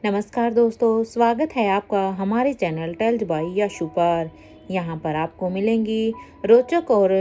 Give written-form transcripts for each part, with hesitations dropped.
नमस्कार दोस्तों, स्वागत है आपका हमारे चैनल टेल्स बाय यशु पर। यहाँ पर आपको मिलेंगी रोचक और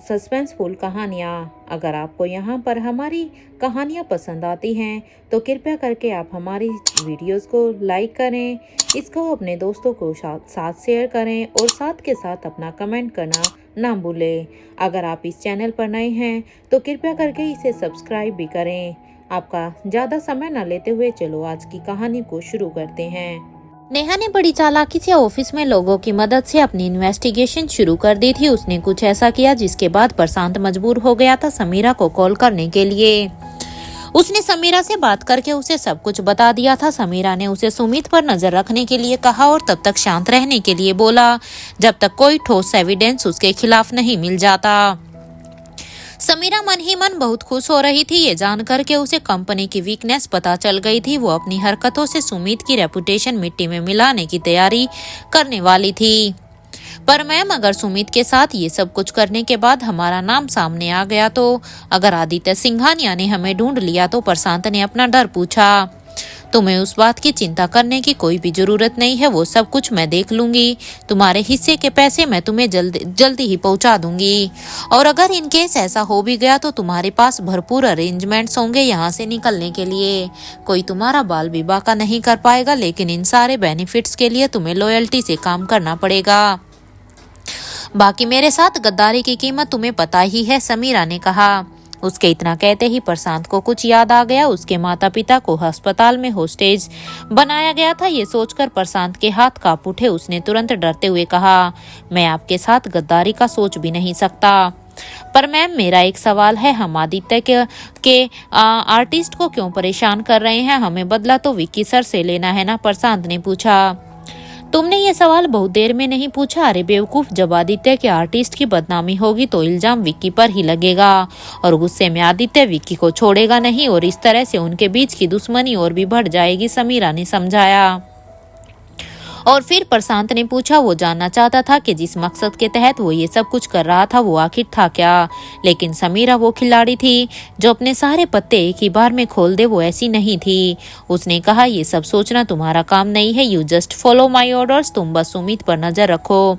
सस्पेंसफुल कहानियाँ। अगर आपको यहाँ पर हमारी कहानियाँ पसंद आती हैं तो कृपया करके आप हमारी वीडियोस को लाइक करें, इसको अपने दोस्तों को साथ शेयर करें और साथ के साथ अपना कमेंट करना ना भूलें। अगर आप इस चैनल पर नए हैं तो कृपया करके इसे सब्सक्राइब भी करें। आपका ज्यादा समय न लेते हुए चलो आज की कहानी को शुरू करते हैं। नेहा ने बड़ी चालाकी से ऑफिस में लोगों की मदद से अपनी इन्वेस्टिगेशन शुरू कर दी थी। उसने कुछ ऐसा किया जिसके बाद प्रशांत मजबूर हो गया था समीरा को कॉल करने के लिए। उसने समीरा से बात करके उसे सब कुछ बता दिया था। समीरा ने उसे सुमित पर नजर रखने के लिए कहा और तब तक शांत रहने के लिए बोला जब तक कोई ठोस एविडेंस उसके खिलाफ नहीं मिल जाता। समीरा मन ही मन बहुत खुश हो रही थी। ये जानकर के उसे कंपनी की वीकनेस पता चल गई थी। वो अपनी हरकतों से सुमित की रेपुटेशन मिट्टी में मिलाने की तैयारी करने वाली थी। पर मैम, अगर सुमित के साथ ये सब कुछ करने के बाद हमारा नाम सामने आ गया तो? अगर आदित्य सिंघानिया ने हमें ढूंढ लिया तो? प्रशांत ने अपना डर पूछा। तुम्हें उस बात की चिंता करने की कोई भी जरूरत नहीं है, वो सब कुछ मैं देख लूंगी। तुम्हारे हिस्से के पैसे मैं तुम्हें जल्दी ही पहुंचा दूंगी। और अगर इन केस ऐसा हो भी गया तो तुम्हारे पास भरपूर अरेंजमेंट्स होंगे यहाँ से निकलने के लिए। कोई तुम्हारा बाल भी बाका नहीं कर पाएगा, लेकिन इन सारे बेनिफिट्स के लिए तुम्हें लॉयल्टी से काम करना पड़ेगा। बाकी मेरे साथ गद्दारी की कीमत तुम्हें पता ही है, समीरा ने कहा। उसके इतना कहते ही प्रशांत को कुछ याद आ गया। उसके माता पिता को अस्पताल में होस्टेज बनाया गया था। ये सोचकर प्रशांत के हाथ कांप उठे। उसने तुरंत डरते हुए कहा, मैं आपके साथ गद्दारी का सोच भी नहीं सकता। पर मैम, मेरा एक सवाल है, हम आदित्य के आर्टिस्ट को क्यों परेशान कर रहे हैं? हमें बदला तो विक्की सर से लेना है ना? प्रशांत ने पूछा। तुमने ये सवाल बहुत देर में नहीं पूछा। अरे बेवकूफ, जब आदित्य के आर्टिस्ट की बदनामी होगी तो इल्जाम विक्की पर ही लगेगा और गुस्से में आदित्य विक्की को छोड़ेगा नहीं और इस तरह से उनके बीच की दुश्मनी और भी बढ़ जाएगी, समीरा ने समझाया। और फिर प्रशांत ने पूछा। वो जानना चाहता था कि जिस मकसद के तहत वो ये सब कुछ कर रहा था वो आखिर था क्या। लेकिन समीरा वो खिलाड़ी थी जो अपने सारे पत्ते एक ही बार में खोल दे, वो ऐसी नहीं थी। उसने कहा, ये सब सोचना तुम्हारा काम नहीं है। You just follow my orders. तुम बस उम्मीद पर नजर रखो,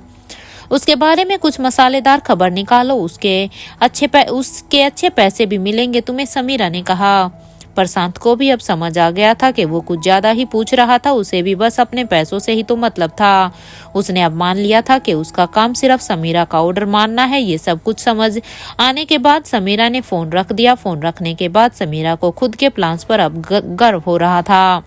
उसके बारे में कुछ मसालेदार खबर निकालो, उसके अच्छे पैसे भी मिलेंगे तुम्हें, समीरा ने कहा। प्रशांत को भी अब समझ आ गया था कि वो कुछ ज्यादा ही पूछ रहा था। उसे भी बस अपने पैसों से ही तो मतलब था। उसने अब मान लिया था कि उसका काम सिर्फ समीरा का ऑर्डर मानना है। ये सब कुछ समझ आने के बाद समीरा ने फोन रख दिया। फोन रखने के बाद समीरा को खुद के प्लान्स पर अब गर्व हो रहा था।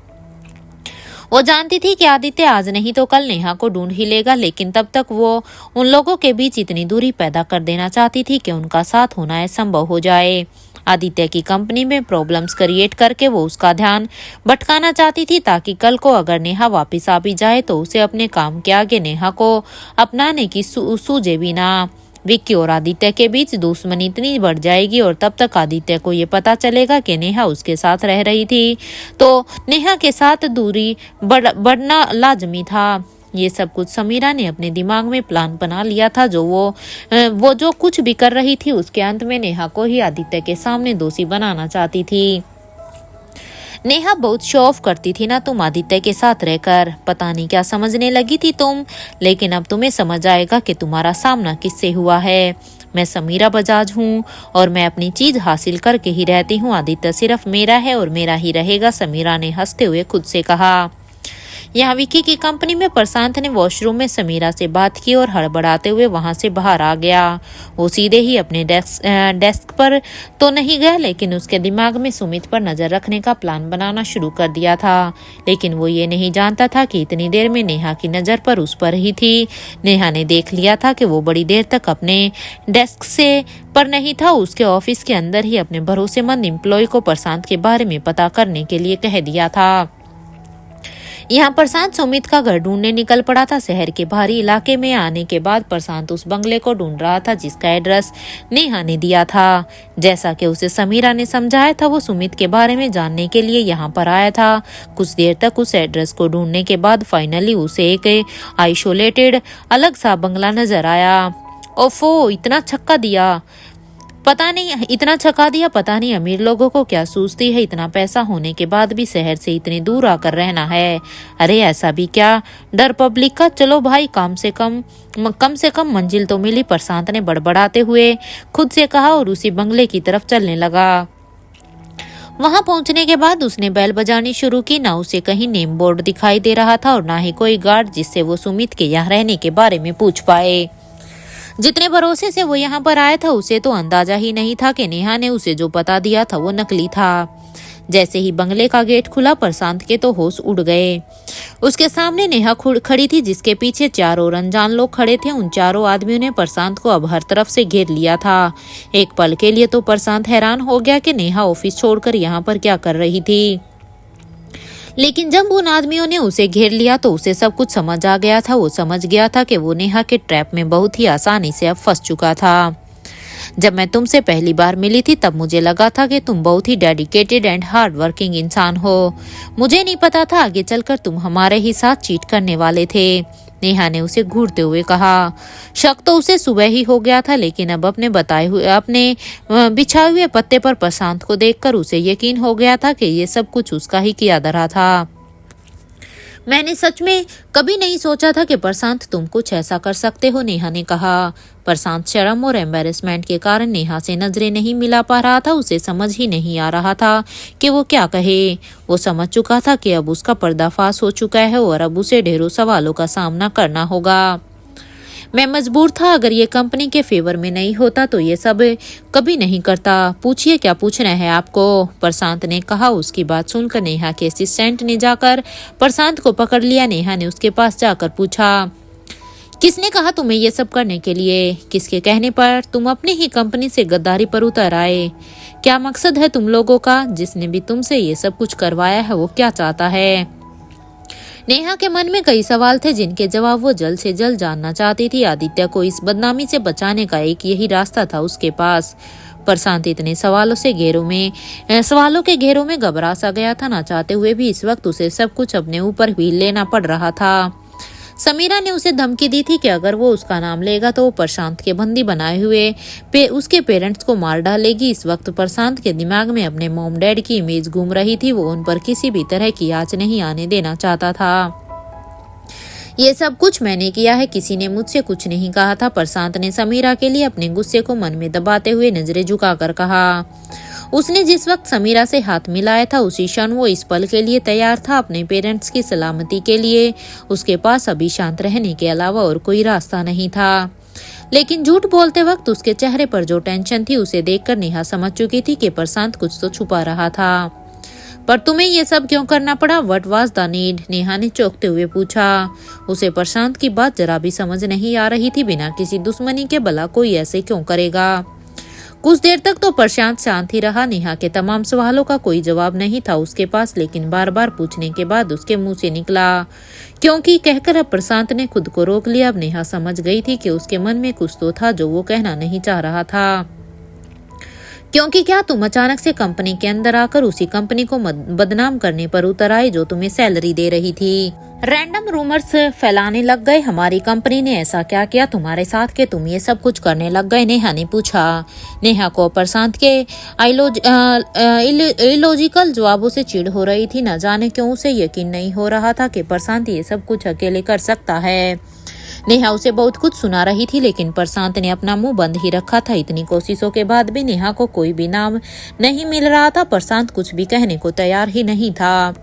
वो जानती थी कि आदित्य आज नहीं तो कल नेहा को ढूंढ ही लेगा, लेकिन तब तक वो उन लोगों के बीच इतनी दूरी पैदा कर देना चाहती थी कि उनका साथ होना असंभव हो जाए। आदित्य की कंपनी में प्रॉब्लम्स क्रिएट करके वो उसका ध्यान भटकाना चाहती थी ताकि कल को अगर नेहा वापस आ भी जाए तो उसे अपने काम के आगे नेहा को अपनाने की सूझे भी ना। विक्की और आदित्य के बीच दुश्मनी इतनी बढ़ जाएगी और तब तक आदित्य को ये पता चलेगा कि नेहा उसके साथ रह रही थी तो नेहा के साथ दूरी बढ़ना लाजमी था। ये सब कुछ समीरा ने अपने दिमाग में प्लान बना लिया था। वो जो कुछ भी कर रही थी उसके अंत में नेहा को ही आदित्य के सामने दोषी बनाना चाहती थी। नेहा बहुत शो ऑफ करती थी ना तुम आदित्य के साथ रहकर, पता नहीं क्या समझने लगी थी तुम, लेकिन अब तुम्हें समझ आएगा कि तुम्हारा सामना किससे हुआ है। मैं समीरा बजाज हूँ और मैं अपनी चीज हासिल करके ही रहती हूँ। आदित्य सिर्फ मेरा है और मेरा ही रहेगा, समीरा ने हंसते हुए खुद से कहा। यहाँ विक्की की कंपनी में प्रशांत ने वॉशरूम में समीरा से बात की और हड़बड़ाते हुए वहां से बाहर आ गया। वो सीधे ही अपने डेस्क पर तो नहीं गया, लेकिन उसके दिमाग में सुमित पर नजर रखने का प्लान बनाना शुरू कर दिया था। लेकिन वो ये नहीं जानता था कि इतनी देर में नेहा की नजर पर उस पर ही थी। नेहा ने देख लिया था कि वो बड़ी देर तक अपने डेस्क से पर नहीं था। उसके ऑफिस के अंदर ही अपने भरोसेमंद एम्प्लॉय को प्रशांत के बारे में पता करने के लिए कह दिया था। यहाँ प्रशांत सुमित का घर ढूंढने निकल पड़ा था। शहर के बाहरी इलाके में आने के बाद प्रशांत उस बंगले को ढूंढ रहा था जिसका एड्रेस नेहा ने दिया था। जैसा कि उसे समीरा ने समझाया था, वो सुमित के बारे में जानने के लिए यहाँ पर आया था। कुछ देर तक उस एड्रेस को ढूंढने के बाद फाइनली उसे एक आइसोलेटेड अलग सा बंगला नजर आया। ओफो, इतना छक्का दिया। पता नहीं इतना छका दिया, पता नहीं अमीर लोगों को क्या सूझती है, इतना पैसा होने के बाद भी शहर से इतने दूर आकर रहना है। अरे ऐसा भी क्या डर पब्लिक का। चलो भाई, कम से कम मंजिल तो मिली, प्रशांत ने बड़बड़ाते हुए खुद से कहा और उसी बंगले की तरफ चलने लगा। वहां पहुंचने के बाद उसने बेल बजानी शुरू की। ना उसे कहीं नेम बोर्ड दिखाई दे रहा था और ना ही कोई गार्ड जिससे वो सुमित के यहाँ रहने के बारे में पूछ पाए। जितने भरोसे से वो यहाँ पर आया था उसे तो अंदाजा ही नहीं था कि नेहा ने उसे जो पता दिया था वो नकली था। जैसे ही बंगले का गेट खुला, प्रशांत के तो होश उड़ गए। उसके सामने नेहा खड़ी थी, जिसके पीछे चारों अनजान लोग खड़े थे। उन चारों आदमियों ने प्रशांत को अब हर तरफ से घेर लिया था। एक पल के लिए तो प्रशांत हैरान हो गया कि नेहा ऑफिस छोड़कर यहाँ पर क्या कर रही थी, लेकिन जब उन आदमियों ने उसे घेर लिया तो उसे सब कुछ समझ आ गया था। वो समझ गया था कि वो नेहा के ट्रैप में बहुत ही आसानी से अब फंस चुका था। जब मैं तुमसे पहली बार मिली थी तब मुझे लगा था कि तुम बहुत ही डेडिकेटेड एंड हार्ड वर्किंग इंसान हो। मुझे नहीं पता था आगे चलकर तुम हमारे ही साथ चीट करने वाले थे, नेहा ने उसे घूरते हुए कहा। शक तो उसे सुबह ही हो गया था, लेकिन अब अपने बिछाए हुए पत्ते पर प्रशांत को देखकर उसे यकीन हो गया था कि ये सब कुछ उसका ही किया धरा था। मैंने सच में कभी नहीं सोचा था कि प्रशांत तुम कुछ ऐसा कर सकते हो, नेहा ने कहा। प्रशांत शर्म और एम्बेरसमेंट के कारण नेहा से नजरें नहीं मिला पा रहा था। उसे समझ ही नहीं आ रहा था कि वो क्या कहे। वो समझ चुका था कि अब उसका पर्दाफाश हो चुका है और अब उसे ढेरों सवालों का सामना करना होगा। मैं मजबूर था, अगर ये कंपनी के फेवर में नहीं होता तो ये सब कभी नहीं करता। पूछिए क्या पूछना है आपको, प्रशांत ने कहा। उसकी बात सुनकर नेहा के असिस्टेंट ने जाकर प्रशांत को पकड़ लिया। नेहा ने उसके पास जाकर पूछा, किसने कहा तुम्हें ये सब करने के लिए? किसके कहने पर तुम अपनी ही कंपनी से गद्दारी पर उतर आए? क्या मकसद है तुम लोगों का? जिसने भी तुमसे ये सब कुछ करवाया है वो क्या चाहता है? नेहा के मन में कई सवाल थे जिनके जवाब वो जल्द से जल्द जानना चाहती थी। आदित्य को इस बदनामी से बचाने का एक यही रास्ता था उसके पास। प्रशांत इतने सवालों के घेरों में घबरा सा गया था। ना चाहते हुए भी इस वक्त उसे सब कुछ अपने ऊपर भी लेना पड़ रहा था। समीरा ने उसे धमकी दी थी कि अगर वो उसका नाम लेगा तो वो प्रशांत के बंदी बनाए हुए उसके पेरेंट्स को मार डालेगी। इस वक्त प्रशांत के दिमाग में अपने मॉम डैड की इमेज घूम रही थी। वो उन पर किसी भी तरह की आंच नहीं आने देना चाहता था। ये सब कुछ मैंने किया है, किसी ने मुझसे कुछ नहीं कहा था, प्रशांत ने समीरा के लिए अपने गुस्से को मन में दबाते हुए नजरें झुकाकर कहा। उसने जिस वक्त समीरा से हाथ मिलाया था उसी क्षण वो इस पल के लिए तैयार था, अपने पेरेंट्स की सलामती के लिए। उसके पास अभी शांत रहने के अलावा और कोई रास्ता नहीं था। लेकिन झूठ बोलते वक्त उसके चेहरे पर जो टेंशन थी उसे देखकर नेहा समझ चुकी थी कि प्रशांत कुछ तो छुपा रहा था। पर तुम्हें ये सब क्यों करना पड़ा? What was the need? Neha ने चौंकते हुए पूछा। उसे प्रशांत की बात जरा भी समझ नहीं आ रही थी। बिना किसी दुश्मनी के भला कोई ऐसे क्यों करेगा? कुछ देर तक तो प्रशांत शांत ही रहा। नेहा के तमाम सवालों का कोई जवाब नहीं था उसके पास, लेकिन बार बार पूछने के बाद उसके मुंह से निकला क्योंकि कहकर अब प्रशांत ने खुद को रोक लिया। अब नेहा समझ गई थी कि उसके मन में कुछ तो था जो वो कहना नहीं चाह रहा था। क्योंकि क्या तुम अचानक से कंपनी के अंदर आकर उसी कंपनी को बदनाम करने पर उतर आए जो तुम्हें सैलरी दे रही थी? रैंडम रूमर्स फैलाने लग गए। हमारी कंपनी ने ऐसा क्या किया तुम्हारे साथ कि तुम ये सब कुछ करने लग गए? नेहा ने पूछा। नेहा को प्रशांत के इलॉजिकल जवाबों से चिढ़ हो रही थी। न जाने क्यों उसे यकीन नहीं हो रहा था कि प्रशांत ये सब कुछ अकेले कर सकता है। नेहा उसे बहुत कुछ सुना रही थी, लेकिन प्रशांत ने अपना मुंह बंद ही रखा था। इतनी कोशिशों के बाद भी नेहा को कोई भी नाम नहीं मिल रहा था। प्रशांत कुछ भी कहने को तैयार ही नहीं था।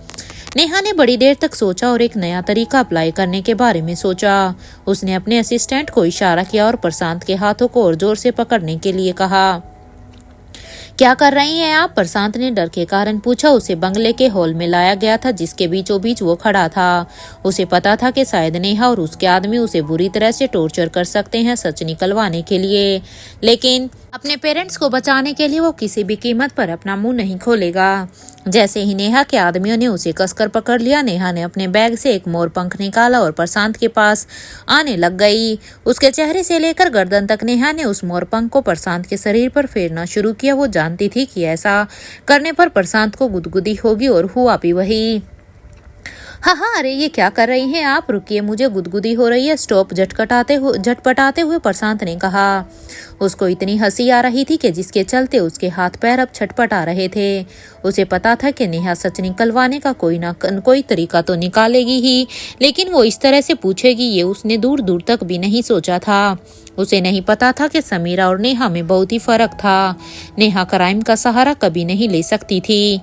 नेहा ने बड़ी देर तक सोचा और एक नया तरीका अप्लाई करने के बारे में सोचा। उसने अपने असिस्टेंट को इशारा किया और प्रशांत के हाथों को और जोर से पकड़ने के लिए कहा। क्या कर रही हैं आप? प्रशांत ने डर के कारण पूछा। उसे बंगले के हॉल में लाया गया था जिसके बीचों बीच वो खड़ा था। उसे पता था कि शायद नेहा और उसके आदमी उसे बुरी तरह से टॉर्चर कर सकते हैं सच निकलवाने के लिए, लेकिन अपने पेरेंट्स को बचाने के लिए वो किसी भी कीमत पर अपना मुंह नहीं खोलेगा। जैसे ही नेहा के आदमियों ने उसे कसकर पकड़ लिया, नेहा ने अपने बैग से एक मोर पंख निकाला और प्रशांत के पास आने लग गई। उसके चेहरे से लेकर गर्दन तक नेहा ने उस मोर पंख को प्रशांत के शरीर पर फेरना शुरू किया। वो जानती थी कि ऐसा करने पर प्रशांत को गुदगुदी होगी और हुआ भी वही। हाँ हाँ, अरे ये क्या कर रही हैं आप, रुकिए, मुझे गुदगुदी हो रही है, स्टॉप, झटपटाते हुए प्रशांत ने कहा। उसको इतनी हंसी आ रही थी कि जिसके चलते उसके हाथ पैर अब छटपटा रहे थे। उसे पता था कि नेहा सच निकलवाने का कोई ना कोई तरीका तो निकालेगी ही, लेकिन वो इस तरह से पूछेगी ये उसने दूर दूर तक भी नहीं सोचा था। उसे नहीं पता था कि समीरा और नेहा में बहुत ही फर्क था। नेहा क्राइम का सहारा कभी नहीं ले सकती थी।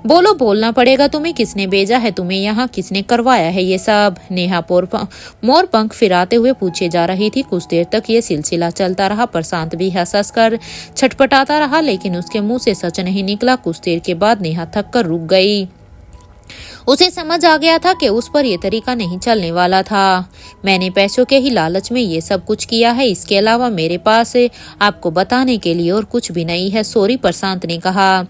बोलो, बोलना पड़ेगा तुम्हें, किसने भेजा है तुम्हें यहाँ, किसने करवाया है ये सब? नेहा मोर पंख फिराते हुए पूछे जा रही थी। कुछ देर तक ये सिलसिला चलता रहा। प्रशांत भी हंस कर छटपटाता रहा, लेकिन उसके मुंह से सच नहीं निकला। कुछ देर के बाद नेहा थक कर रुक गई। उसे समझ आ गया था कि उस पर यह तरीका नहीं चलने वाला था। मैंने पैसों के ही लालच में ये सब कुछ किया है, इसके अलावा मेरे पास आपको बताने के लिए और कुछ भी नहीं है। सॉरी, प्रशांत ने कहा।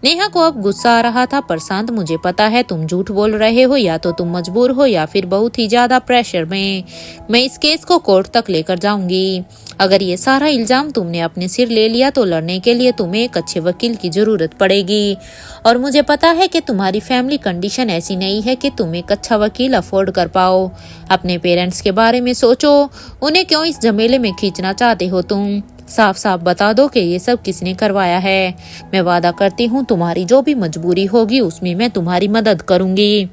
नेहा को अब गुस्सा आ रहा था। प्रशांत, मुझे पता है तुम झूठ बोल रहे हो, या तो तुम मजबूर हो या फिर बहुत ही ज्यादा प्रेशर में। मैं इस केस को कोर्ट तक लेकर जाऊंगी। अगर ये सारा इल्जाम तुमने अपने सिर ले लिया तो लड़ने के लिए तुम्हें एक अच्छे वकील की जरूरत पड़ेगी, और मुझे पता है कि तुम्हारी फैमिली कंडीशन ऐसी नहीं है कि तुम एक अच्छा वकील अफोर्ड कर पाओ। अपने पेरेंट्स के बारे में सोचो, उन्हें क्यों इस झमेले में खींचना चाहते हो तुम? साफ साफ बता दो कि ये सब किसने करवाया है। मैं वादा करती हूँ तुम्हारी जो भी मजबूरी होगी उसमें मैं तुम्हारी मदद करूंगी,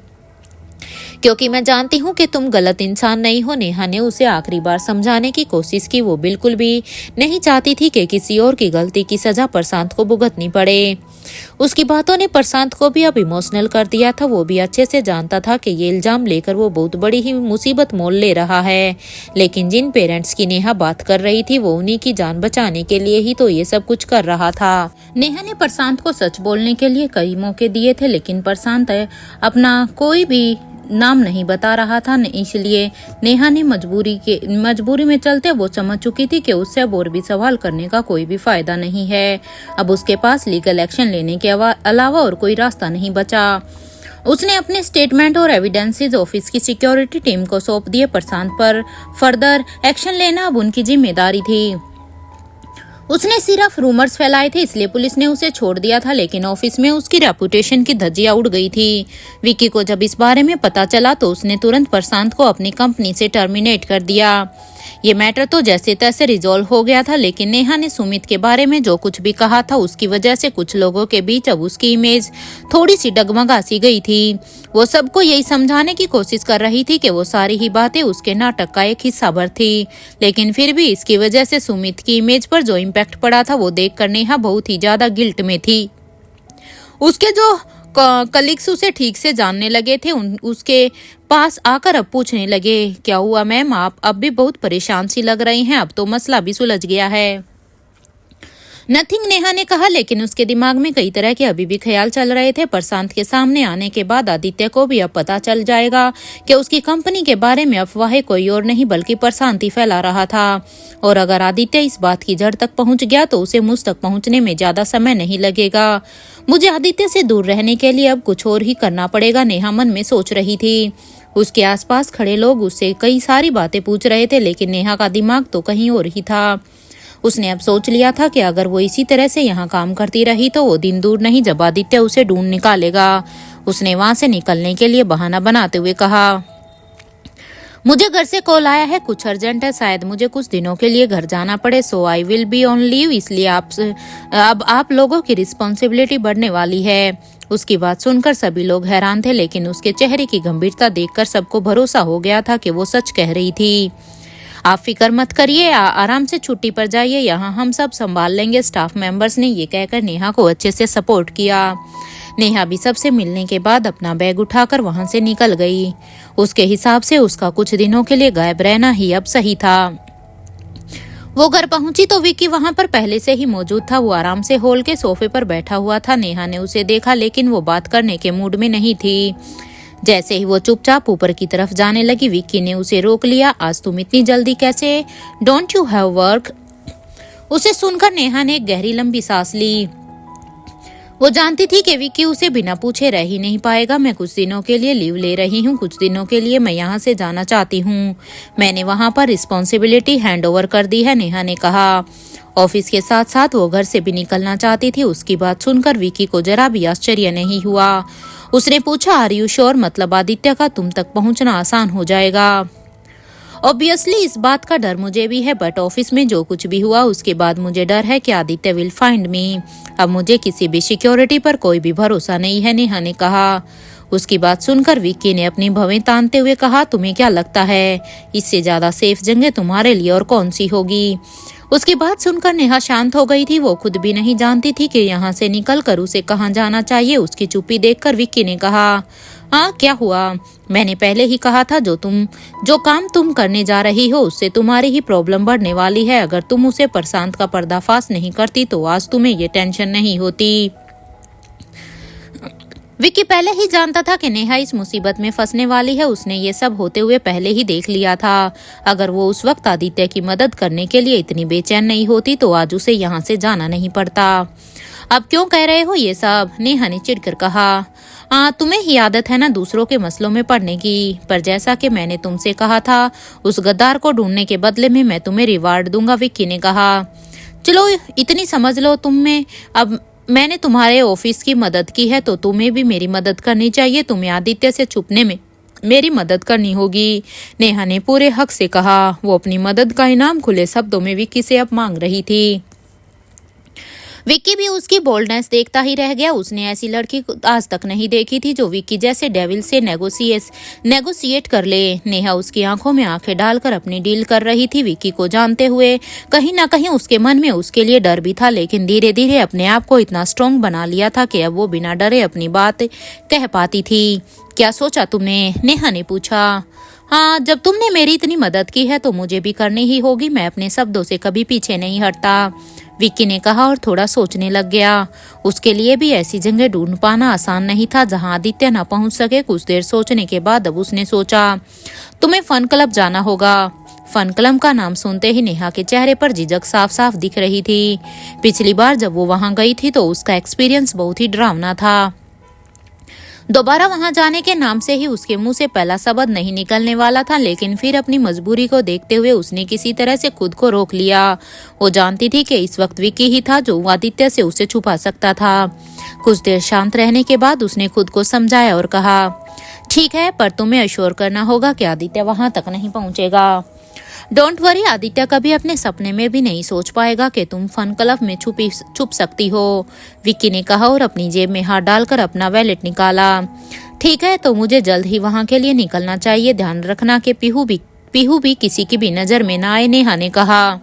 क्योंकि मैं जानती हूँ कि तुम गलत इंसान नहीं हो। नेहा ने उसे आखिरी बार समझाने की कोशिश की। वो बिल्कुल भी नहीं चाहती थी कि किसी और की गलती की सजा प्रशांत को भुगतनी पड़े। उसकी बातों ने प्रशांत को भी अब इमोशनल कर दिया था। वो भी अच्छे से जानता था कि ये इल्जाम लेकर वो बहुत बड़ी ही मुसीबत मोल ले रहा है, लेकिन जिन पेरेंट्स की नेहा बात कर रही थी वो उन्हीं की जान बचाने के लिए ही तो ये सब कुछ कर रहा था। नेहा ने प्रशांत को सच बोलने के लिए कई मौके दिए थे, लेकिन प्रशांत अपना कोई भी नाम नहीं बता रहा था। इसलिए नेहा ने मजबूरी में चलते वो समझ चुकी थी कि उससे अब और भी सवाल करने का कोई भी फायदा नहीं है। अब उसके पास लीगल एक्शन लेने के अलावा और कोई रास्ता नहीं बचा। उसने अपने स्टेटमेंट और एविडेंसेस ऑफिस की सिक्योरिटी टीम को सौंप दिए। प्रशांत पर फर्दर एक्शन लेना अब उनकी जिम्मेदारी थी। उसने सिर्फ रूमर्स फैलाए थे, इसलिए पुलिस ने उसे छोड़ दिया था, लेकिन ऑफिस में उसकी रेपुटेशन की धज्जियां उड़ गई थी। विक्की को जब इस बारे में पता चला तो उसने तुरंत प्रशांत को अपनी कंपनी से टर्मिनेट कर दिया। ये मैटर तो जैसे तैसे रिजॉल्व हो गया था, लेकिन नेहा ने सुमित के बारे में जो कुछ भी कहा था उसकी वजह से कुछ लोगों के बीच अब उसकी इमेज थोड़ी सी डगमगा सी गई थी। वो सबको यही समझाने की कोशिश कर रही थी कि वो सारी ही बातें उसके नाटक का एक हिस्सा भर थी, लेकिन फिर भी इसकी वजह से सुमित की इमेज पर जो इम्पैक्ट पड़ा था वो देखकर नेहा बहुत ही ज्यादा गिल्ट में थी। उसके जो कलीग्स उसे ठीक से जानने लगे थे उसके पास आकर अब पूछने लगे, क्या हुआ मैम, आप अब भी बहुत परेशान सी लग रही हैं, अब तो मसला भी सुलझ गया है। नथिंग, नेहा ने कहा, लेकिन उसके दिमाग में कई तरह के अभी भी ख्याल चल रहे थे। प्रशांत के सामने आने के बाद आदित्य को भी अब पता चल जाएगा कि उसकी कंपनी के बारे में अफवाहें कोई और नहीं बल्कि प्रशांत ही फैला रहा था, और अगर आदित्य इस बात की जड़ तक पहुंच गया तो उसे मुझ तक पहुंचने में ज्यादा समय नहीं लगेगा। मुझे आदित्य से दूर रहने के लिए अब कुछ और ही करना पड़ेगा, नेहा मन में सोच रही थी। उसके आसपास खड़े लोग उससे कई सारी बातें पूछ रहे थे, लेकिन नेहा का दिमाग तो कहीं और ही था। उसने अब सोच लिया था कि अगर वो इसी तरह से यहाँ काम करती रही तो वो दिन दूर नहीं जब आदित्य उसे ढूंढ निकालेगा। उसने वहां से निकलने के लिए बहाना बनाते हुए कहा, मुझे घर से कॉल आया है, कुछ अर्जेंट है, शायद मुझे कुछ दिनों के लिए घर जाना पड़े, so I will be on leave, इसलिए अब आप लोगों की रिस्पॉन्सिबिलिटी बढ़ने वाली है। उसकी बात सुनकर सभी लोग हैरान थे, लेकिन उसके चेहरे की गंभीरता देखकर सबको भरोसा हो गया था कि वो सच कह रही थी। आप फिक्र मत करिए, आराम से छुट्टी पर जाइए, यहाँ हम सब संभाल लेंगे। स्टाफ मेंबर्स ने ये कहकर नेहा को अच्छे से सपोर्ट किया। नेहा भी सबसे मिलने के बाद अपना बैग उठाकर वहां से निकल गई। उसके हिसाब से उसका कुछ दिनों के लिए गायब रहना ही अब सही था। वो घर पहुंची तो विक्की वहां पर पहले से ही मौजूद था। वो आराम से हॉल के सोफे पर बैठा हुआ था। नेहा ने उसे देखा, लेकिन वो बात करने के मूड में नहीं थी। जैसे ही वो चुपचाप ऊपर की तरफ जाने लगी, विक्की ने उसे रोक लिया। आज तुम इतनी जल्दी कैसे? Don't you have work? उसे सुनकर नेहा ने एक गहरी लंबी सांस ली। वो जानती थी कि विक्की उसे बिना पूछे रह ही नहीं पाएगा। मैं कुछ दिनों के लिए लीव ले रही हूँ, कुछ दिनों के लिए मैं यहाँ से जाना चाहती हूँ। मैंने वहाँ पर रिस्पॉन्सिबिलिटी हैंड ओवर कर दी है, नेहा ने कहा। ऑफिस के साथ साथ वो घर से भी निकलना चाहती थी। उसकी बात सुनकर विक्की को जरा भी आश्चर्य नहीं हुआ। उसने पूछा, आर यू श्योर? मतलब आदित्य का तुम तक पहुंचना आसान हो जाएगा? ऑब्वियसली इस बात का डर मुझे भी है, बट ऑफिस में जो कुछ भी हुआ उसके बाद मुझे डर है कि आदित्य विल फाइंड मी। अब मुझे किसी भी सिक्योरिटी पर कोई भी भरोसा नहीं है, नेहा ने कहा। उसकी बात सुनकर विक्की ने अपनी भवें तानते हुए कहा, तुम्हें क्या लगता है इससे ज्यादा सेफ जगह तुम्हारे लिए और कौन सी होगी? उसकी बात सुनकर नेहा शांत हो गई थी। वो खुद भी नहीं जानती थी कि यहाँ से निकलकर उसे कहाँ जाना चाहिए। उसकी चुप्पी देखकर विक्की ने कहा, हाँ क्या हुआ? मैंने पहले ही कहा था जो काम तुम करने जा रही हो उससे तुम्हारी ही प्रॉब्लम बढ़ने वाली है। अगर तुम उसे प्रशांत का पर्दाफाश नहीं करती तो आज तुम्हें ये टेंशन नहीं होती। विक्की पहले ही जानता था कि नेहा इस मुसीबत में फंसने वाली है। उसने ये सब होते हुए पहले ही देख लिया था। अगर वो उस वक्त आदित्य की मदद करने के लिए इतनी बेचैन नहीं होती तो आज उसे यहाँ से जाना नहीं पड़ता। अब क्यों कह रहे हो ये सब? नेहा ने चिढ़कर कहा। तुम्हें ही आदत है ना दूसरों के मसलों में पड़ने की। पर जैसा कि मैंने तुमसे कहा था, उस गद्दार को ढूंढने के बदले में मैं तुम्हें रिवार्ड दूंगा, विक्की ने कहा। चलो इतनी समझ लो तुम में। अब मैंने तुम्हारे ऑफिस की मदद की है तो तुम्हें भी मेरी मदद करनी चाहिए। तुम्हें आदित्य से छुपने में मेरी मदद करनी होगी, नेहा ने पूरे हक से कहा। वो अपनी मदद का इनाम खुले शब्दों में विक्की से अब मांग रही थी। विक्की भी उसकी बोल्डनेस देखता ही रह गया। उसने ऐसी लड़की आज तक नहीं देखी थी जो विक्की जैसे डेविल से नेगोशिएट कर ले। नेहा उसकी आंखों में आंखें डालकर अपनी डील कर रही थी, विक्की को जानते हुए। कहीं ना कहीं उसके मन में उसके लिए डर भी था, लेकिन धीरे धीरे अपने आप को इतना स्ट्रॉन्ग बना लिया था कि अब वो बिना डरे अपनी बात कह पाती थी। क्या सोचा तुमने? नेहा ने पूछा। हाँ, जब तुमने मेरी इतनी मदद की है तो मुझे भी करनी ही होगी। मैं अपने शब्दों से कभी पीछे नहीं हटता, विक्की ने कहा और थोड़ा सोचने लग गया। उसके लिए भी ऐसी जगह ढूंढ पाना आसान नहीं था जहां आदित्य न पहुंच सके। कुछ देर सोचने के बाद अब उसने सोचा, तुम्हें फन क्लब जाना होगा। फन क्लब का नाम सुनते ही नेहा के चेहरे पर झिझक साफ साफ दिख रही थी। पिछली बार जब वो वहां गई थी तो उसका एक्सपीरियंस बहुत ही डरावना था। दोबारा वहां जाने के नाम से ही उसके मुंह से पहला शब्द नहीं निकलने वाला था, लेकिन फिर अपनी मजबूरी को देखते हुए उसने किसी तरह से खुद को रोक लिया। वो जानती थी कि इस वक्त विक्की ही था जो आदित्य से उसे छुपा सकता था। कुछ देर शांत रहने के बाद उसने खुद को समझाया और कहा, ठीक है, पर तुम्हें अश्योर करना होगा कि आदित्य वहां तक नहीं पहुंचेगा। डोंट वरी, आदित्य कभी अपने सपने में भी नहीं सोच पाएगा कि तुम फन क्लब में छुप सकती हो, विक्की ने कहा और अपनी जेब में हाथ डालकर अपना वैलेट निकाला। ठीक है, तो मुझे जल्द ही वहां के लिए निकलना चाहिए। ध्यान रखना कि पीहू भी किसी की भी नजर में ना आए, नेहा ने कहा।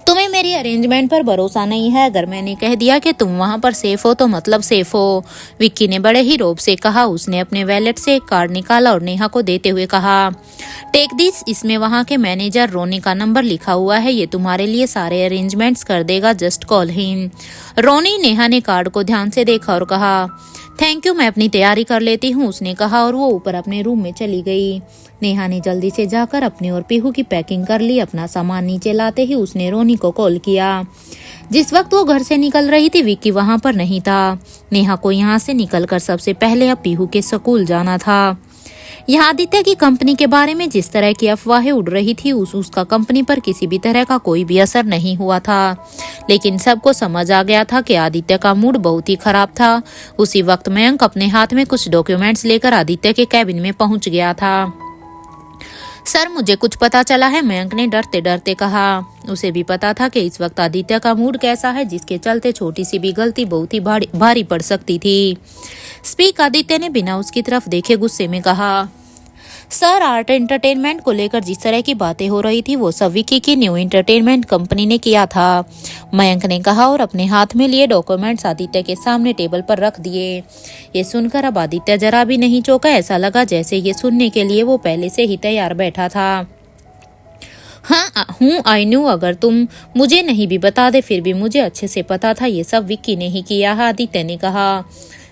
तुम्हें मेरी अरेंजमेंट पर भरोसा नहीं है? अगर मैंने कह दिया कि तुम वहां पर सेफ हो तो मतलब सेफ हो, विक्की ने बड़े ही रौब से कहा। उसने अपने वैलेट से एक कार्ड निकाला और नेहा को देते हुए कहा, टेक दिस, इसमें वहां के मैनेजर रोनी का नंबर लिखा हुआ है। ये तुम्हारे लिए सारे अरेंजमेंट्स कर देगा, जस्ट कॉल हिम। रोनी, नेहा ने कार्ड को ध्यान से देखा और कहा, थैंक यू, मैं अपनी तैयारी कर लेती हूँ, उसने कहा और वो ऊपर अपने रूम में चली गई। नेहा ने जल्दी से जाकर अपने और पीहू की पैकिंग कर ली। अपना सामान नीचे लाते ही उसने रोनी को कॉल किया। जिस वक्त वो घर से निकल रही थी विक्की वहां पर नहीं था। नेहा को यहाँ से निकलकर सबसे पहले अब पीहू के स्कूल जाना था। यहाँ आदित्य की कंपनी के बारे में जिस तरह की अफवाहें उड़ रही थी उसका कंपनी पर किसी भी तरह का कोई भी असर नहीं हुआ था, लेकिन सबको समझ आ गया था कि आदित्य का मूड बहुत ही खराब था। उसी वक्त मयंक अपने हाथ में कुछ डॉक्यूमेंट्स लेकर आदित्य के कैबिन में पहुंच गया था। सर, मुझे कुछ पता चला है, मयंक ने डरते डरते कहा। उसे भी पता था कि इस वक्त आदित्य का मूड कैसा है, जिसके चलते छोटी सी भी गलती बहुत ही भारी पड़ सकती थी। स्पीक, आदित्य ने बिना उसकी तरफ देखे गुस्से में कहा। सर, आर्ट एंटरटेनमेंट को लेकर जिस तरह की बातें हो रही थी वो सब विक्की की न्यू एंटरटेनमेंट कंपनी ने किया था, मयंक ने कहा और अपने हाथ में लिए डॉक्यूमेंट्स आदित्य के सामने टेबल पर रख दिए। ये सुनकर अब आदित्य जरा भी नहीं चौंका। ऐसा लगा जैसे ये सुनने के लिए वो पहले से ही तैयार बैठा था। हाँ हूँ, आई न्यू, अगर तुम मुझे नहीं भी बता दे फिर भी मुझे अच्छे से पता था ये सब विक्की ने ही किया है, आदित्य ने कहा।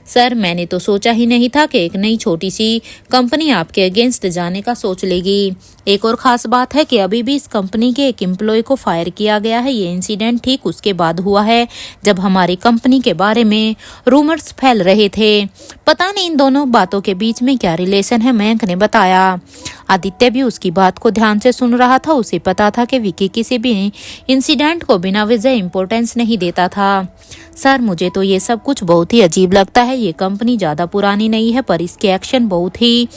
सर, मैंने तो सोचा ही नहीं था कि एक नई छोटी सी कंपनी आपके अगेंस्ट जाने का सोच लेगी। एक और खास बात है कि अभी भी इस कंपनी के एक एम्प्लॉय को फायर किया गया है। ये इंसिडेंट ठीक उसके बाद हुआ है जब हमारी कंपनी के बारे में रूमर्स फैल रहे थे। पता नहीं इन दोनों बातों के बीच में क्या रिलेशन है, मयंक ने बताया। आदित्य भी उसकी बात को ध्यान से सुन रहा था। उसे पता था कि विक्की किसी भी इंसिडेंट को बिना वजह इम्पोर्टेंस नहीं देता था। सर, मुझे तो ये सब कुछ बहुत ही अजीब लगता है। ये कंपनी ज़्यादा पुरानी नहीं है, पर इसके एक्शन बहुत ही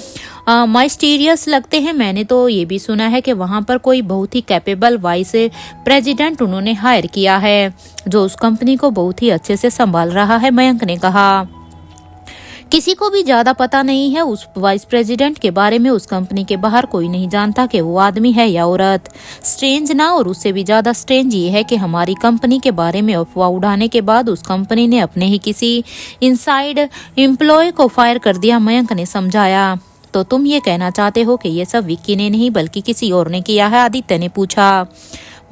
माइस्टीरियस लगते हैं। मैंने तो ये भी सुना है कि वहाँ पर कोई बहुत ही कैपेबल वाइस प्रेसिडेंट उन्होंने हायर किया है, जो उस कंपनी को बहुत ही अच्छे से संभाल रहा है। मयंक ने कहा, किसी को भी ज्यादा पता नहीं है उस वाइस प्रेसिडेंट के बारे में। उस कंपनी के बाहर कोई नहीं जानता कि वो आदमी है या औरत। स्ट्रेंज ना, और उससे भी ज्यादा स्ट्रेंज ये है कि हमारी कंपनी के बारे में अफवाह उड़ाने के बाद उस कंपनी ने अपने ही किसी इनसाइड एम्प्लॉय को फायर कर दिया। मयंक ने समझाया, तो तुम ये कहना चाहते हो कि ये सब विक्की ने नहीं बल्कि किसी और ने किया है? आदित्य ने पूछा।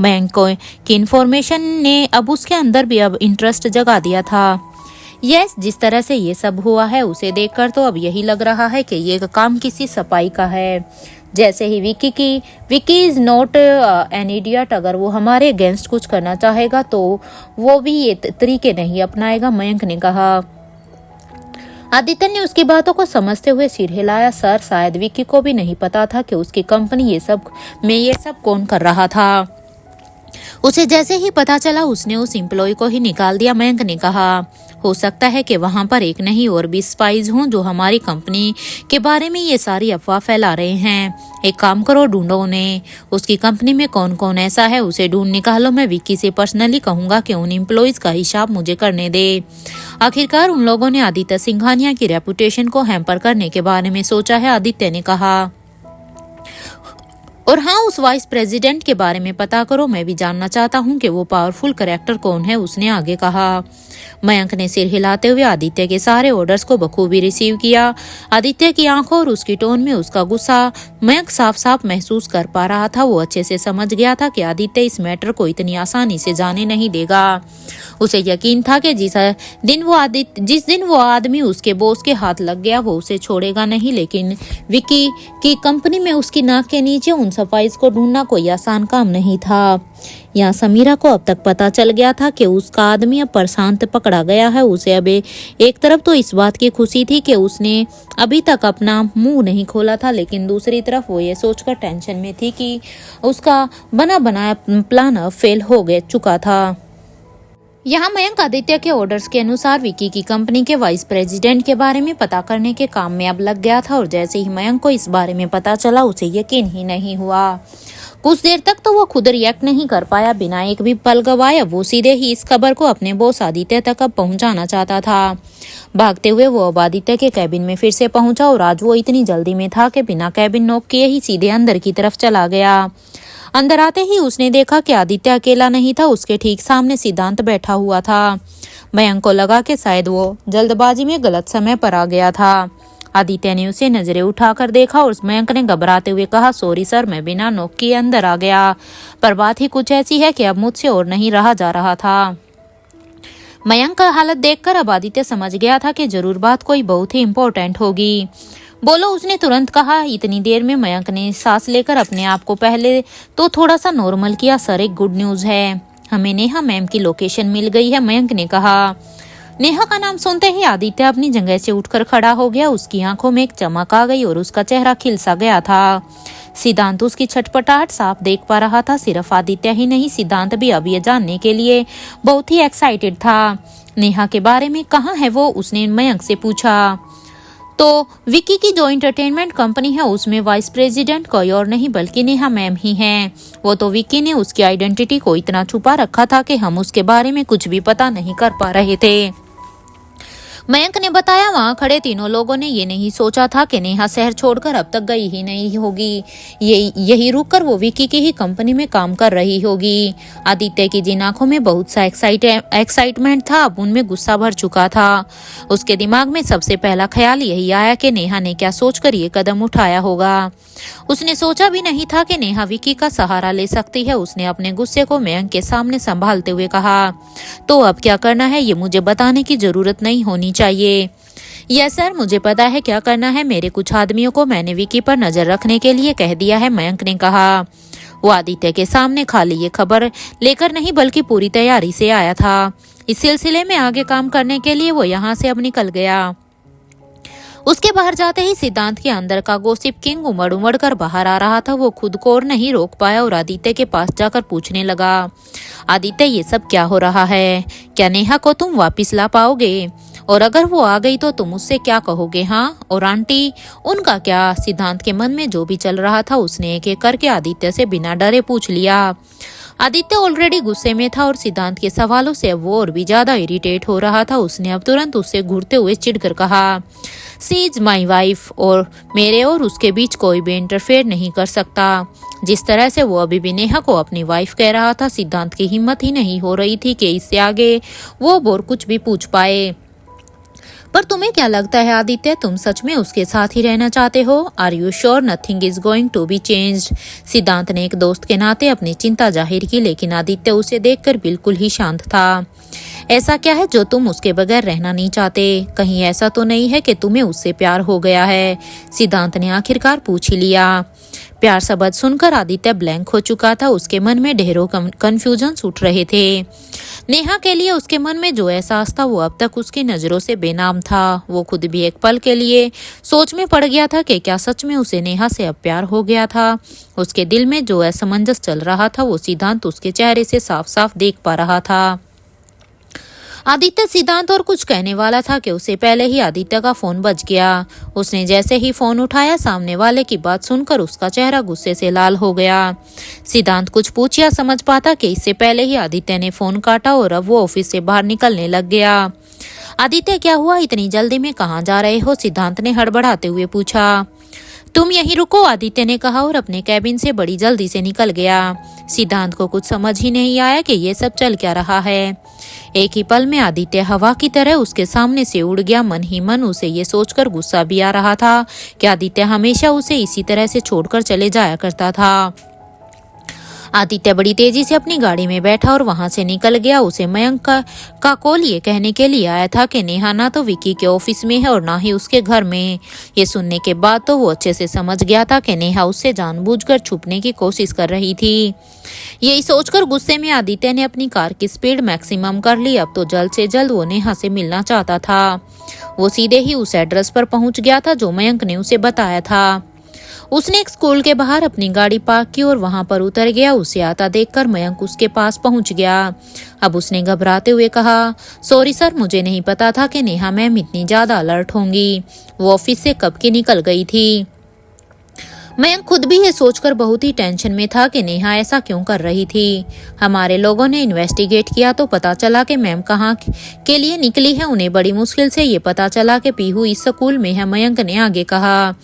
मयंक की इन्फॉर्मेशन ने अब उसके अंदर भी अब इंटरेस्ट जगा दिया था। यस, जिस तरह से ये सब हुआ है उसे देखकर तो अब यही लग रहा है कि ये काम किसी सपाई का है। जैसे ही Vicky is not an idiot. अगर वो हमारे अगेंस्ट कुछ करना चाहेगा तो वो भी ये तरीके नहीं अपनाएगा, मयंक ने कहा। आदित्य ने उसकी बातों को समझते हुए सिर हिलाया। सर, शायद विक्की को भी नहीं पता था कि उसकी कंपनी ये सब कौन कर रहा था। उसे जैसे ही पता चला उसने उस एम्प्लॉय को ही निकाल दिया। मयंक ने कहा, हो सकता है कि वहां पर एक नहीं और भी स्पाइज हों जो हमारी कंपनी के बारे में ये सारी अफवाह फैला रहे हैं। एक काम करो, ढूंढो उन्हें। उसकी कंपनी में कौन कौन ऐसा है उसे ढूंढ निकालो। मैं विक्की से पर्सनली कहूंगा कि उन एम्प्लॉयज का हिसाब मुझे करने दे। आखिरकार उन लोगों ने आदित्य सिंघानिया की रेपुटेशन को हैम्पर करने के बारे में सोचा है, आदित्य ने कहा। और हाँ, उस वाइस प्रेसिडेंट के बारे में पता करो। मैं भी जानना चाहता हूँ कि वो पावरफुल कैरेक्टर कौन है, उसने आगे कहा। मयंक ने सिर हिलाते हुए आदित्य के सारे ऑर्डर्स को बखूबी रिसीव किया। आदित्य की आंखों और उसकी टोन में उसका गुस्सा मयंक साफ साफ महसूस कर पा रहा था। वो अच्छे से समझ गया था कि आदित्य इस मैटर को इतनी आसानी से जाने नहीं देगा। उसे यकीन था कि जिस दिन वो आदमी उसके बॉस के हाथ लग गया वो उसे छोड़ेगा नहीं। लेकिन विक्की की कंपनी में उसकी नाक के नीचे उन सफाइज को ढूंढना कोई आसान काम नहीं था। यहाँ समीरा को अब तक पता चल गया था कि उसका आदमी अब प्रशांत पकड़ा गया है। उसे अब एक तरफ तो इस बात की खुशी थी कि उसने अभी तक अपना मुंह नहीं खोला था, लेकिन दूसरी तरफ वो ये सोचकर टेंशन में थी कि उसका बना बनाया प्लान अब फेल हो चुका था। यहाँ मयंक आदित्य के ऑर्डर्स के अनुसार विक्की की कंपनी के वाइस प्रेसिडेंट के बारे में पता करने के काम में अब लग गया था। और जैसे ही मयंक को इस बारे में पता चला उसे यकीन ही नहीं हुआ। कुछ देर तक तो वो खुद रिएक्ट नहीं कर पाया। बिना एक भी पल गवाए वो सीधे ही इस खबर को अपने बॉस आदित्य तक अब पहुंचाना चाहता था। भागते हुए वो अब आदित्य के कैबिन में फिर से पहुंचा और आज वो इतनी जल्दी में था कि बिना कैबिन नॉक किए ही सीधे अंदर की तरफ चला गया। अंदर आते ही उसने देखा कि आदित्य अकेला नहीं था, उसके ठीक सामने सिद्धांत बैठा हुआ था। मयंक को लगा कि शायद वो जल्दबाजी में गलत समय पर आ गया था। आदित्य ने उसे नजरें उठाकर देखा और मयंक ने घबराते हुए कहा, सॉरी सर, मैं बिना नॉक किए अंदर आ गया। पर बात ही कुछ ऐसी है कि अब मुझसे और नहीं रहा जा रहा था। मयंक का हालत देखकर अब आदित्य समझ गया था कि जरूर बात कोई बहुत ही इम्पोर्टेंट होगी। बोलो, उसने तुरंत कहा। इतनी देर में मयंक ने सांस लेकर अपने आप को पहले तो थोड़ा सा नॉर्मल किया। सर, एक गुड न्यूज है, हमें नेहा मैम की लोकेशन मिल गई है, मयंक ने कहा। नेहा का नाम सुनते ही आदित्य अपनी जगह से उठकर खड़ा हो गया। उसकी आंखों में एक चमक आ गई और उसका चेहरा खिल सा गया था। सिद्धांत उसकी छटपटाहट साफ देख पा रहा था। सिर्फ आदित्य ही नहीं, सिद्धांत भी अब ये जानने के लिए बहुत ही एक्साइटेड था। नेहा के बारे में कहाँ है वो, उसने मयंक से पूछा। तो विक्की की जो एंटरटेनमेंट कंपनी है उसमें वाइस प्रेसिडेंट कोई और नहीं बल्कि नेहा मैम ही हैं। वो तो विक्की ने उसकी आइडेंटिटी को इतना छुपा रखा था कि हम उसके बारे में कुछ भी पता नहीं कर पा रहे थे। मयंक ने बताया। वहां खड़े तीनों लोगों ने ये नहीं सोचा था कि नेहा शहर छोड़कर अब तक गई ही नहीं होगी। यही रुककर वो विक्की की ही कंपनी में काम कर रही होगी। आदित्य की जिन आंखों में बहुत सा एक्साइटमेंट था, अब उनमें गुस्सा भर चुका था। उसके दिमाग में सबसे पहला ख्याल यही आया कि नेहा ने क्या सोचकर ये कदम उठाया होगा। उसने सोचा भी नहीं था कि नेहा विक्की का सहारा ले सकती है। उसने अपने गुस्से को मयंक के सामने संभालते हुए कहा, तो अब क्या करना है ये मुझे बताने की जरूरत नहीं होनी चाहिए। यस सर, मुझे पता है क्या करना है। मेरे कुछ आदमियों को मैंने विक्की पर नजर रखने के लिए कह दिया है, मयंक ने कहा। वो आदित्य के सामने खाली ये खबर लेकर नहीं बल्कि पूरी तैयारी से आया था। इस सिलसिले में आगे काम करने के लिए वो यहाँ से अब निकल गया। उसके बाहर जाते ही सिद्धांत के अंदर का गॉसिप किंग उमड़ उमड़ कर बाहर आ रहा था। वो खुद को और नहीं रोक पाया और आदित्य के पास जाकर पूछने लगा, आदित्य ये सब क्या हो रहा है? क्या नेहा को तुम वापिस ला पाओगे? और अगर वो आ गई तो तुम उससे क्या कहोगे? हाँ, और आंटी, उनका क्या? सिद्धांत के मन में जो भी चल रहा था उसने एक एक करके आदित्य से बिना डरे पूछ लिया। आदित्य ऑलरेडी गुस्से में था और सिद्धांत के सवालों से अब वो और भी ज्यादा इरिटेट हो रहा था। उसने अब तुरंत उससे घूरते हुए चिढ़कर कहा, सी इज माई वाइफ और मेरे और उसके बीच कोई भी इंटरफेयर नहीं कर सकता। जिस तरह से वो अभी भी नेहा को अपनी वाइफ कह रहा था, सिद्धांत की हिम्मत ही नहीं हो रही थी कि इससे आगे वो और कुछ भी पूछ पाए। पर तुम्हें क्या लगता है आदित्य, तुम सच में उसके साथ ही रहना चाहते हो? Are you sure nothing is going to be changed? Siddhant ने एक दोस्त के नाते अपनी चिंता जाहिर की, लेकिन आदित्य उसे देखकर बिल्कुल ही शांत था। ऐसा क्या है जो तुम उसके बगैर रहना नहीं चाहते? कहीं ऐसा तो नहीं है कि तुम्हें उससे प्यार हो गया है? सिद्धांत ने आखिरकार पूछ ही लिया। प्यार शब्द सुनकर आदित्य ब्लैंक हो चुका था। उसके मन में ढेरों कंफ्यूजन उठ रहे थे। नेहा के लिए उसके मन में जो एहसास था वो अब तक उसकी नजरों से बेनाम था। वो खुद भी एक पल के लिए सोच में पड़ गया था कि क्या सच में उसे नेहा से अब प्यार हो गया था। उसके दिल में जो असमंजस चल रहा था वो सिद्धांत उसके चेहरे से साफ साफ देख पा रहा था। आदित्य सिद्धांत और कुछ कहने वाला था कि उसे पहले ही आदित्य का फोन बज गया। उसने जैसे ही फोन उठाया, सामने वाले की बात सुनकर उसका चेहरा गुस्से से लाल हो गया। सिद्धांत कुछ पूछ या समझ पाता कि इससे पहले ही आदित्य ने फोन काटा और अब वो ऑफिस से बाहर निकलने लग गया। आदित्य, क्या हुआ? इतनी जल्दी में कहाँ जा रहे हो? सिद्धांत ने हड़बड़ाते हुए पूछा। तुम यहीं रुको, आदित्य ने कहा और अपने कैबिन से बड़ी जल्दी से निकल गया। सिद्धांत को कुछ समझ ही नहीं आया कि ये सब चल क्या रहा है। एक ही पल में आदित्य हवा की तरह उसके सामने से उड़ गया। मन ही मन उसे ये सोचकर गुस्सा भी आ रहा था कि आदित्य हमेशा उसे इसी तरह से छोड़कर चले जाया करता था। आदित्य बड़ी तेजी से अपनी गाड़ी में बैठा और वहां से निकल गया। उसे मयंक का कॉल ये कहने के लिए आया था कि नेहा ना तो विकी के ऑफिस में है और ना ही उसके घर में। ये सुनने के बाद तो वो अच्छे से समझ गया था कि नेहा उससे जानबूझकर छुपने की कोशिश कर रही थी। यही सोचकर गुस्से में आदित्य ने अपनी कार की स्पीड मैक्सिमम कर ली। अब तो जल्द से जल्द वो नेहा से मिलना चाहता था। वो सीधे ही उस एड्रेस पर पहुंच गया था जो मयंक ने उसे बताया था। उसने एक स्कूल के बाहर अपनी गाड़ी पार्क की और वहां पर उतर गया। उसे आता देखकर मयंक उसके पास पहुंच गया। अब उसने घबराते हुए कहा, सॉरी सर, मुझे नहीं पता था कि नेहा मैम इतनी ज्यादा अलर्ट होंगी। वो ऑफिस से कब की निकल गई थी। मयंक खुद भी ये सोचकर बहुत ही टेंशन में था कि नेहा ऐसा क्यों कर रही थी। हमारे लोगों ने इन्वेस्टिगेट किया तो पता चला कि मैम कहाँ के लिए निकली है। उन्हें बड़ी मुश्किल से ये पता चला कि पीहू इस स्कूल में है, मयंक ने आगे कहा।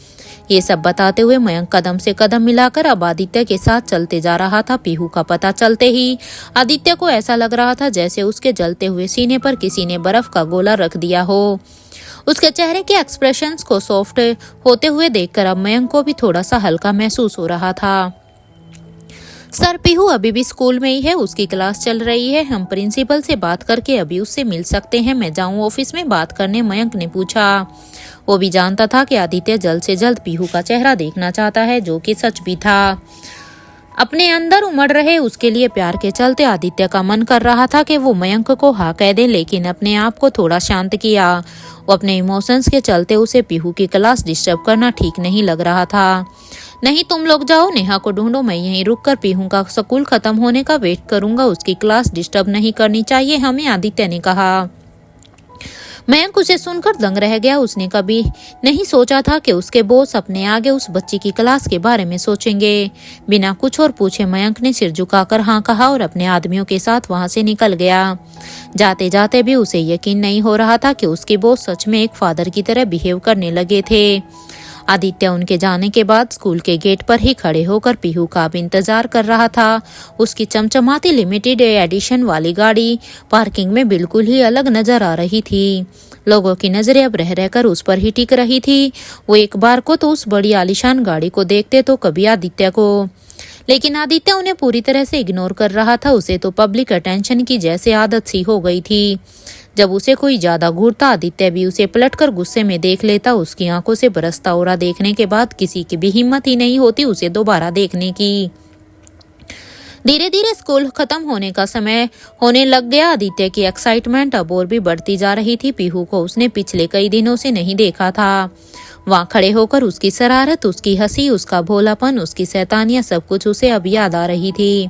ये सब बताते हुए मयंक कदम से कदम मिलाकर अब आदित्य के साथ चलते जा रहा था। पीहू का पता चलते ही आदित्य को ऐसा लग रहा था जैसे उसके जलते हुए सीने पर किसी ने बर्फ का गोला रख दिया हो। उसके चेहरे के एक्सप्रेशंस को सॉफ्ट होते हुए देखकर अब मयंक को भी थोड़ा सा हल्का महसूस हो रहा था। सर, पीहू अभी भी स्कूल में ही है, उसकी क्लास चल रही है। हम प्रिंसिपल से बात करके अभी उससे मिल सकते हैं। मैं जाऊं ऑफिस में बात करने? मयंक ने पूछा। वो भी जानता था कि आदित्य जल्द से जल्द पीहू का चेहरा देखना चाहता है, जो कि सच भी था। अपने अंदर उमड़ रहे उसके लिए प्यार के चलते आदित्य का मन कर रहा था कि वो मयंक को हाँ कह दे, लेकिन अपने आप को थोड़ा शांत किया। वो अपने इमोशंस के चलते उसे पीहू की क्लास डिस्टर्ब करना ठीक नहीं लग रहा था। नहीं, तुम लोग जाओ, नेहा को ढूंढो, मैं यहीं रुककर पीहू का स्कूल खत्म होने का वेट करूंगा। उसकी क्लास डिस्टर्ब नहीं करनी चाहिए हमें, आदित्य ने कहा। मयंक उसे सुनकर दंग रह गया। उसने कभी नहीं सोचा था कि उसके बॉस अपने आगे उस बच्ची की क्लास के बारे में सोचेंगे। बिना कुछ और पूछे मयंक ने सिर झुकाकर हाँ कहा और अपने आदमियों के साथ वहां से निकल गया। जाते जाते भी उसे यकीन नहीं हो रहा था कि उसके बॉस सच में एक फादर की तरह बिहेव करने लगे थे। आदित्य उनके जाने के बाद स्कूल के गेट पर ही खड़े होकर पीहू का अब इंतजार कर रहा था। उसकी चमचमाती लिमिटेड एडिशन वाली गाड़ी पार्किंग में बिल्कुल ही अलग नजर आ रही थी। लोगों की नजरें अब रह रहकर उस पर ही टिक रही थी। वो एक बार को तो उस बड़ी आलीशान गाड़ी को देखते तो कभी आदित्य को, लेकिन आदित्य उन्हें पूरी तरह से इग्नोर कर रहा था। उसे तो पब्लिक अटेंशन की जैसे आदत सी हो गई थी। जब उसे कोई ज्यादा घूरता, आदित्य भी उसे पलटकर गुस्से में देख लेता। उसकी आंखों से बरसता ओरा देखने के बाद किसी की भी हिम्मत ही नहीं होती उसे दोबारा देखने की। धीरे धीरे स्कूल खत्म होने का समय होने लग गया। आदित्य की एक्साइटमेंट अब और भी बढ़ती जा रही थी। पीहू को उसने पिछले कई दिनों से नहीं देखा था। वहां खड़े होकर उसकी शरारत, उसकी हंसी, उसका भोलापन, उसकी शैतानियां, सब कुछ उसे अब याद आ रही थी।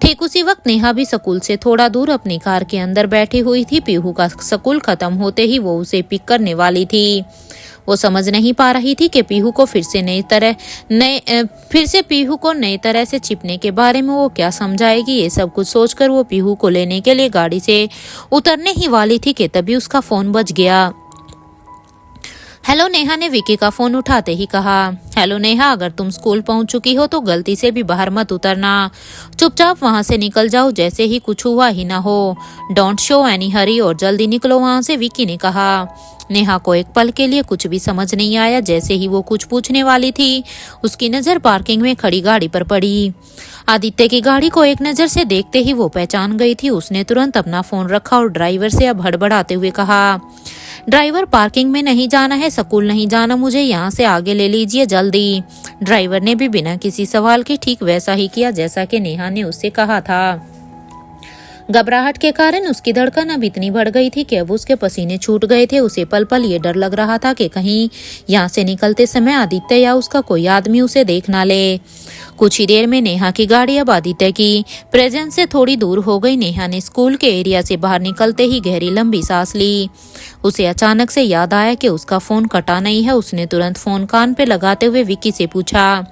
ठीक उसी वक्त नेहा भी स्कूल से थोड़ा दूर अपनी कार के अंदर बैठी हुई थी। पीहू का स्कूल खत्म होते ही वो उसे पिक करने वाली थी। वो समझ नहीं पा रही थी कि पीहू को फिर से पीहू को नई तरह से छिपने के बारे में वो क्या समझाएगी। ये सब कुछ सोचकर वो पीहू को लेने के लिए गाड़ी से उतरने ही वाली थी कि तभी उसका फोन बज गया। हेलो, नेहा ने विकी का फोन उठाते ही कहा। हेलो नेहा, अगर तुम स्कूल पहुंच चुकी हो तो गलती से भी बाहर मत उतरना, चुपचाप वहां से निकल जाओ जैसे ही कुछ हुआ ही ना हो। डोंट शो एनी हरी और जल्दी निकलो वहां से, विकी ने कहा। नेहा को एक पल के लिए कुछ भी समझ नहीं आया। जैसे ही वो कुछ पूछने वाली थी, उसकी नजर पार्किंग में खड़ी गाड़ी पर पड़ी। आदित्य की गाड़ी को एक नजर से देखते ही वो पहचान गई थी। उसने तुरंत अपना फोन रखा और ड्राइवर से अब हड़बड़ाते हुए कहा, ड्राइवर, पार्किंग में नहीं जाना है, स्कूल नहीं जाना, मुझे यहाँ से आगे ले लीजिए जल्दी। ड्राइवर ने भी बिना किसी सवाल के ठीक वैसा ही किया जैसा कि नेहा ने उससे कहा था। घबराहट के कारण उसकी धड़कन अब इतनी बढ़ गई थी कि अब उसके पसीने छूट गए थे। उसे पल पल ये डर लग रहा था कि कहीं यहाँ से निकलते समय आदित्य या उसका कोई आदमी उसे देख ना ले। कुछ ही देर में नेहा की गाड़ी अब आदित्य की प्रेजेंस से थोड़ी दूर हो गई। नेहा ने स्कूल के एरिया से बाहर निकलते ही गहरी लंबी सांस ली। उसे अचानक से याद आया कि उसका फोन कटा नहीं है। उसने तुरंत फोन कान पे लगाते हुए विकी से पूछा,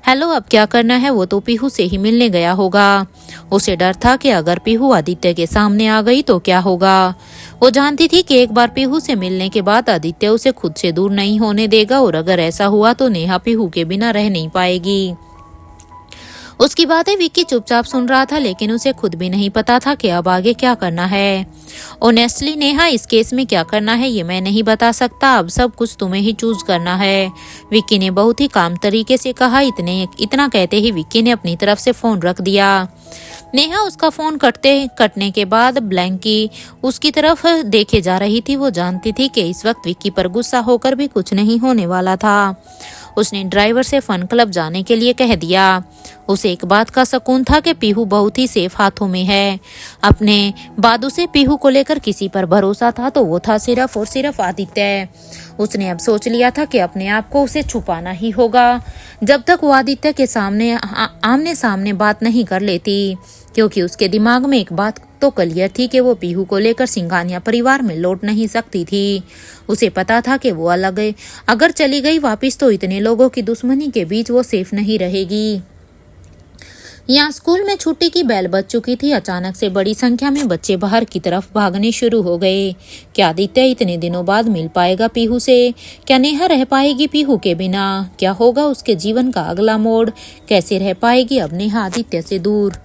हेलो, अब क्या करना है? वो तो पीहू से ही मिलने गया होगा। उसे डर था कि अगर पीहू आदित्य के सामने आ गई तो क्या होगा। वो जानती थी कि एक बार पीहू से मिलने के बाद आदित्य उसे खुद से दूर नहीं होने देगा और अगर ऐसा हुआ तो नेहा पीहू के बिना रह नहीं पाएगी। उसकी बातें विक्की चुपचाप सुन रहा था, लेकिन उसे खुद भी नहीं पता था कि अब आगे क्या करना है। ऑनेस्टली नेहा, इस केस में क्या करना है ये मैं नहीं बता सकता, अब सब कुछ तुम्हें ही चूज करना है, विक्की ने बहुत ही काम तरीके से कहा। इतना कहते ही विक्की ने अपनी तरफ से फोन रख दिया। नेहा उसका फोन कटने के बाद ब्लैंकी उसकी तरफ देखे जा रही थी। वो जानती थी कि इस वक्त विक्की पर गुस्सा होकर भी कुछ नहीं होने वाला था। उसने ड्राइवर से फन क्लब जाने के लिए कह दिया। उसे एक बात का सुकून था कि पीहू बहुत ही सेफ हाथों में है। अपने बाद उसे पीहू को लेकर किसी पर भरोसा था तो वो था सिर्फ और सिर्फ आदित्य। उसने अब सोच लिया था कि अपने आप को उसे छुपाना ही होगा जब तक वो आदित्य के सामने आमने सामने बात नहीं कर लेती, क्योंकि उसके दिमाग में एक बात तो क्लियर थी कि वो पीहू को लेकर सिंघानिया परिवार में लौट नहीं सकती थी। उसे पता था कि वो अगर चली गई वापस तो इतने लोगों की दुश्मनी के बीच वो सेफ नहीं रहेगी। यहाँ स्कूल में छुट्टी की बेल बज चुकी थी। अचानक से बड़ी संख्या में बच्चे बाहर की तरफ भागने शुरू हो गए। क्या आदित्य इतने दिनों बाद मिल पाएगा पीहू से? क्या नेहा रह पाएगी पीहू के बिना? क्या होगा उसके जीवन का अगला मोड़? कैसे रह पाएगी अब नेहा आदित्य से दूर?